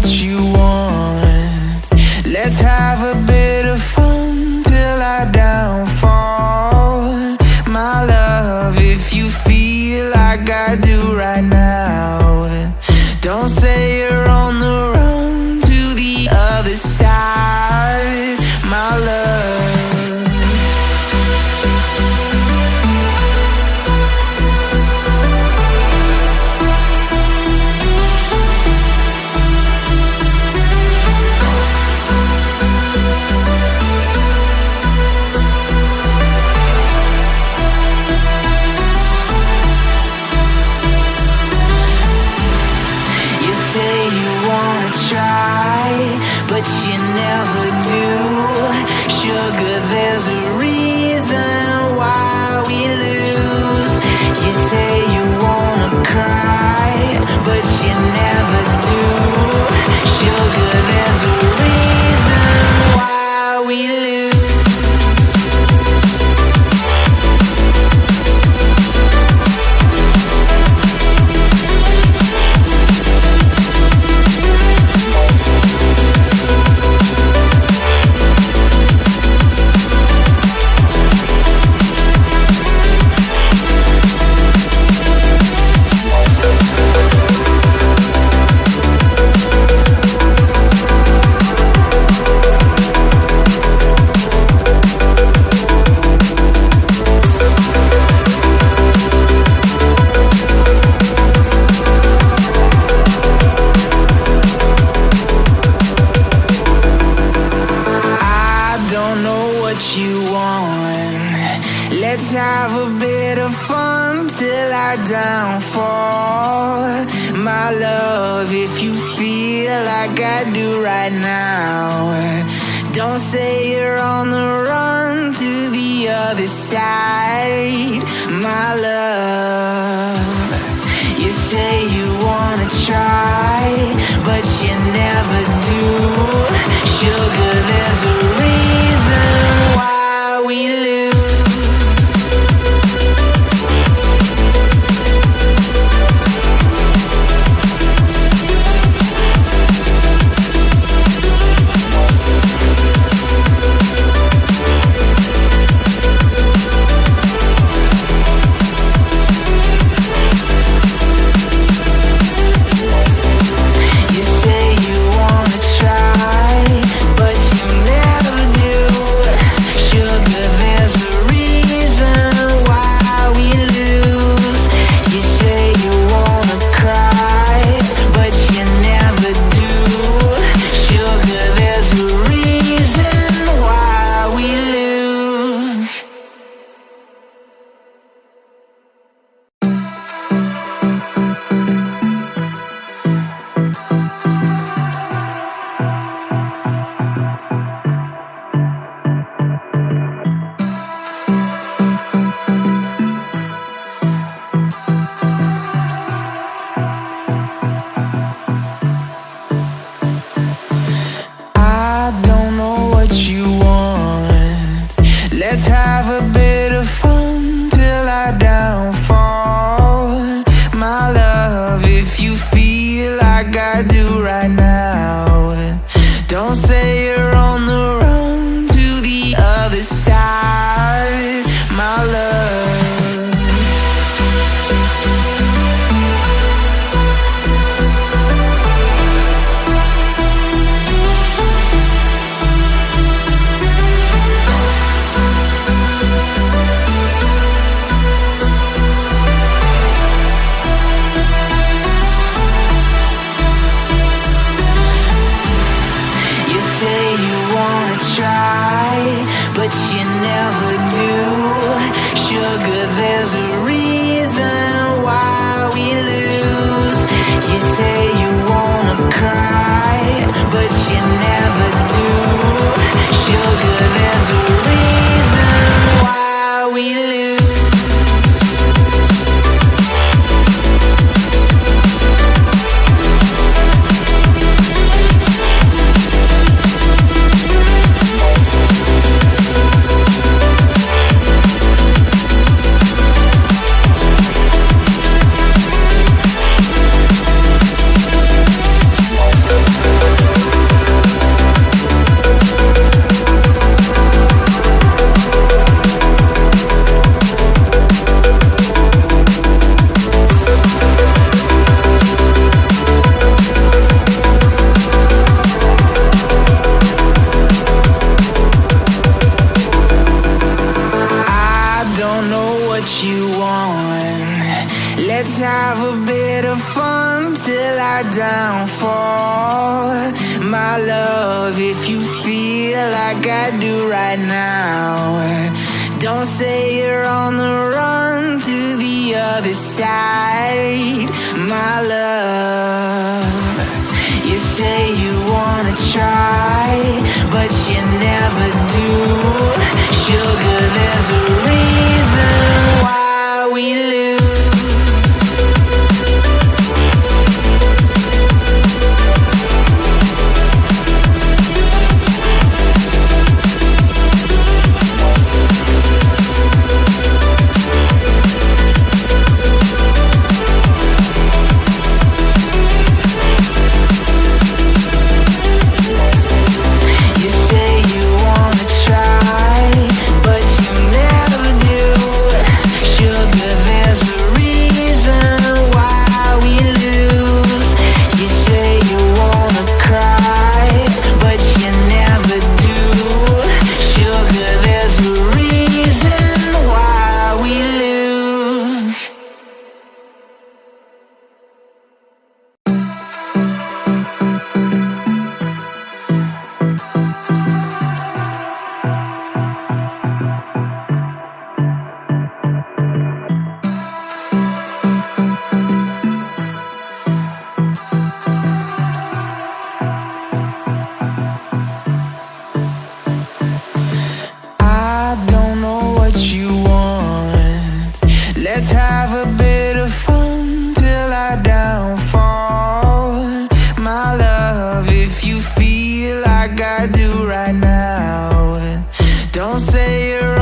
what you want. Let's have a bit of fun till I downfall. My love, if you feel like I do right now, don't say you're on the run to the other side, my love. But you never do. Sugar, there's a reason why we lose. You say you wanna cry, but you never do. Sugar, there's a reason why we lose. Let's have a bit of fun till I downfall. My love, if you feel like I do right now, don't say you're on the run to the other side, my love. You say you wanna try, but you never do. Sugar, there's a reason why we lose. Let's have a bit of fun till I downfall. My love, if you feel like I do right now, don't say you're on the run to the other side, my love. But you never do. Sugar, there's a reason why we lose. You say you wanna cry, but you never do. Sugar, there's a reason why we lose. like I do right now. Don't say you're on the run to the other side, my love. You say you wanna try, but you never do. Sugar, there's a reason why we lose. Let's have a bit of fun till I downfall, my love. If you feel like I do right now, don't say you're